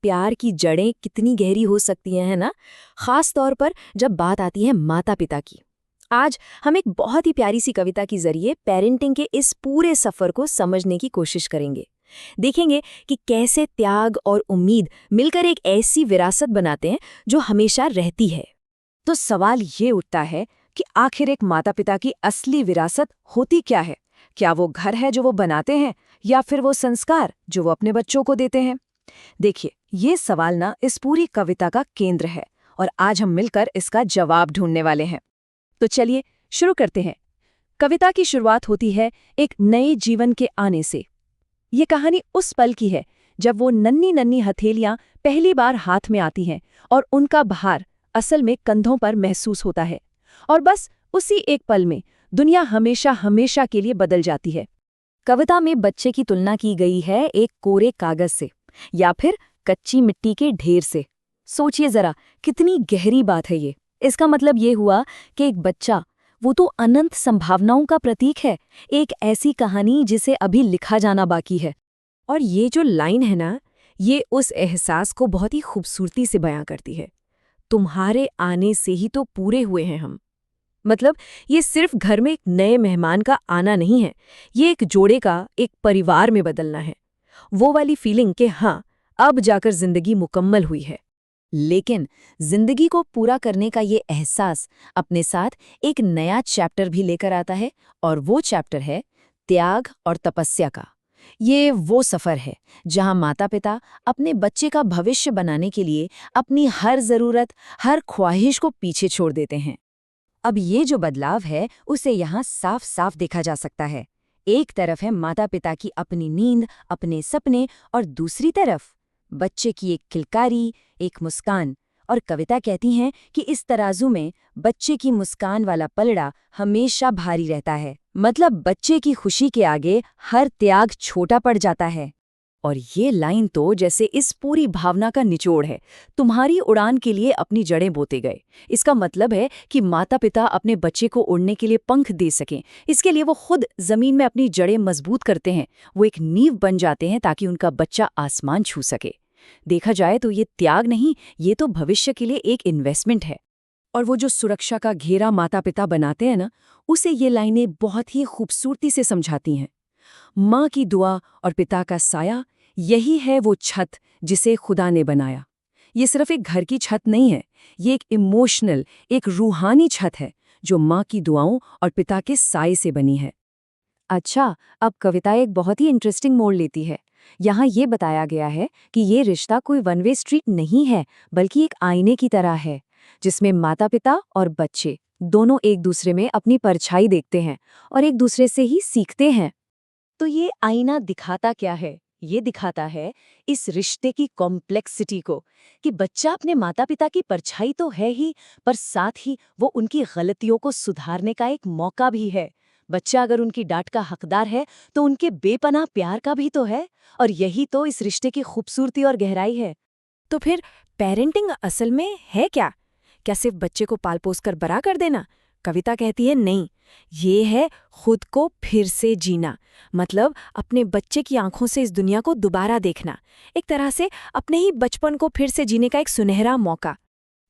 प्यार की जड़ें कितनी गहरी हो सकती हैं, है ना? खास तौर पर जब बात आती है माता-पिता की। आज हम एक बहुत ही प्यारी सी कविता के जरिए पेरेंटिंग के इस पूरे सफर को समझने की कोशिश करेंगे। देखेंगे कि कैसे त्याग और उम्मीद मिलकर एक ऐसी विरासत बनाते हैं जो हमेशा रहती है। तो सवाल ये उठता है कि आखिर एक माता-पिता की असली विरासत होती क्या है? क्या वो घर है जो वो बनाते हैं या फिर वो संस्कार जो वो अपने बच्चों को देते हैं? देखिए, ये सवाल ना इस पूरी कविता का केंद्र है और आज हम मिलकर इसका जवाब ढूंढने वाले हैं। तो चलिए शुरू करते हैं। कविता की शुरुआत होती है एक नए जीवन के आने से। ये कहानी उस पल की है जब वो नन्ही नन्ही हथेलियां पहली बार हाथ में आती हैं और उनका भार असल में कंधों पर महसूस होता है। और बस उसी एक पल में दुनिया हमेशा हमेशा के लिए बदल जाती है। कविता में बच्चे की तुलना की गई है एक कोरे कागज से या फिर कच्ची मिट्टी के ढेर से। सोचिए जरा, कितनी गहरी बात है ये। इसका मतलब ये हुआ कि एक बच्चा, वो तो अनंत संभावनाओं का प्रतीक है, एक ऐसी कहानी जिसे अभी लिखा जाना बाकी है। और ये जो लाइन है ना, ये उस एहसास को बहुत ही खूबसूरती से बयां करती है। तुम्हारे आने से ही तो पूरे हुए हैं हम। मतलब ये सिर्फ घर में एक नए मेहमान का आना नहीं है, ये एक जोड़े का, एक परिवार में बदलना है। वो वाली फीलिंग कि हाँ, अब जाकर जिंदगी मुकम्मल हुई है। लेकिन जिंदगी को पूरा करने का ये एहसास अपने साथ एक नया चैप्टर भी लेकर आता है, और वो चैप्टर है त्याग और तपस्या का। ये वो सफर है जहां माता-पिता अपने बच्चे का भविष्य बनाने के लिए अपनी हर जरूरत, हर ख्वाहिश को पीछे छोड़ देते हैं। अब ये जो बदलाव है, उसे यहाँ साफ साफ देखा जा सकता है। एक तरफ है माता-पिता की अपनी नींद, अपने सपने, और दूसरी तरफ बच्चे की एक किलकारी, एक मुस्कान। और कविता कहती हैं कि इस तराजू में बच्चे की मुस्कान वाला पलड़ा हमेशा भारी रहता है। मतलब बच्चे की खुशी के आगे हर त्याग छोटा पड़ जाता है। और ये लाइन तो जैसे इस पूरी भावना का निचोड़ है। तुम्हारी उड़ान के लिए अपनी जड़ें बोते गए। इसका मतलब है कि माता-पिता अपने बच्चे को उड़ने के लिए पंख दे सकें, इसके लिए वो खुद जमीन में अपनी जड़ें मजबूत करते हैं। वो एक नींव बन जाते हैं ताकि उनका बच्चा आसमान छू सके। देखा जाए तो ये त्याग नहीं, ये तो भविष्य के लिए एक इन्वेस्टमेंट है। और वो जो सुरक्षा का घेरा माता-पिता बनाते हैं ना, उसे ये लाइनें बहुत ही खूबसूरती से समझाती हैं। माँ की दुआ और पिता का साया, यही है वो छत जिसे खुदा ने बनाया। ये सिर्फ एक घर की छत नहीं है, ये एक इमोशनल, एक रूहानी छत है जो माँ की दुआओं और पिता के साए से बनी है। अच्छा, अब कविता एक बहुत ही इंटरेस्टिंग मोड़ लेती है। यहाँ ये बताया गया है कि ये रिश्ता कोई वन वे स्ट्रीट नहीं है, बल्कि एक आईने की तरह है, जिसमें माता-पिता और बच्चे दोनों एक दूसरे में अपनी परछाई देखते हैं और एक दूसरे से ही सीखते हैं। तो ये आईना दिखाता क्या है? ये दिखाता है इस रिश्ते की कॉम्प्लेक्सिटी को, कि बच्चा अपने माता-पिता की परछाई तो है ही, पर साथ ही वो उनकी गलतियों को सुधारने का एक मौका भी है। बच्चा अगर उनकी डांट का हकदार है, तो उनके बेपनाह प्यार का भी तो है, और यही तो इस रिश्ते की खूबसूरती और गहराई है। तो फिर पेरेंटिंग असल में है क्या? क्या सिर्फ बच्चे को पाल पोस कर बड़ा कर देना? कविता कहती है नहीं, ये है खुद को फिर से जीना। मतलब अपने बच्चे की आंखों से इस दुनिया को दोबारा देखना, एक तरह से अपने ही बचपन को फिर से जीने का एक सुनहरा मौका।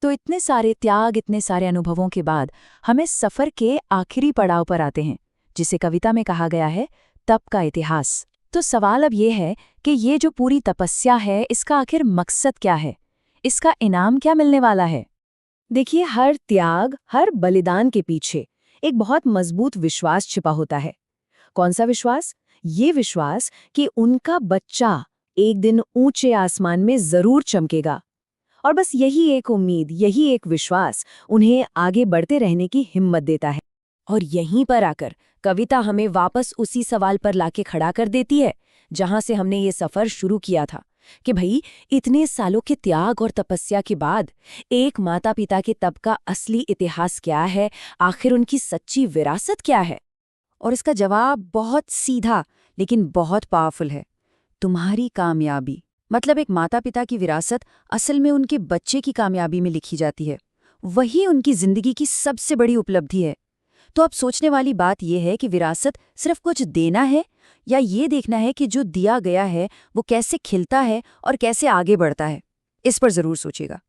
तो इतने सारे त्याग, इतने सारे अनुभवों के बाद हम इस सफर के आखिरी पड़ाव पर आते हैं, जिसे कविता में कहा गया है तप का इतिहास। तो सवाल अब ये है कि ये जो पूरी तपस्या है, इसका आखिर मकसद क्या है? इसका इनाम क्या मिलने वाला है? देखिए, हर त्याग, हर बलिदान के पीछे एक बहुत मजबूत विश्वास छिपा होता है। कौन सा विश्वास? ये विश्वास कि उनका बच्चा एक दिन ऊंचे आसमान में जरूर चमकेगा। और बस यही एक उम्मीद, यही एक विश्वास उन्हें आगे बढ़ते रहने की हिम्मत देता है। और यहीं पर आकर कविता हमें वापस उसी सवाल पर लाके खड़ा कर देती है जहां से हमने ये सफर शुरू किया था, कि भाई इतने सालों के त्याग और तपस्या के बाद एक माता-पिता के तप का असली इतिहास क्या है, आखिर उनकी सच्ची विरासत क्या है? और इसका जवाब बहुत सीधा लेकिन बहुत पावरफुल है। तुम्हारी कामयाबी। मतलब एक माता-पिता की विरासत असल में उनके बच्चे की कामयाबी में लिखी जाती है। वही उनकी जिंदगी की सबसे बड़ी उपलब्धि है। तो अब सोचने वाली बात यह है कि विरासत सिर्फ कुछ देना है या ये देखना है कि जो दिया गया है वो कैसे खिलता है और कैसे आगे बढ़ता है। इस पर जरूर सोचिएगा।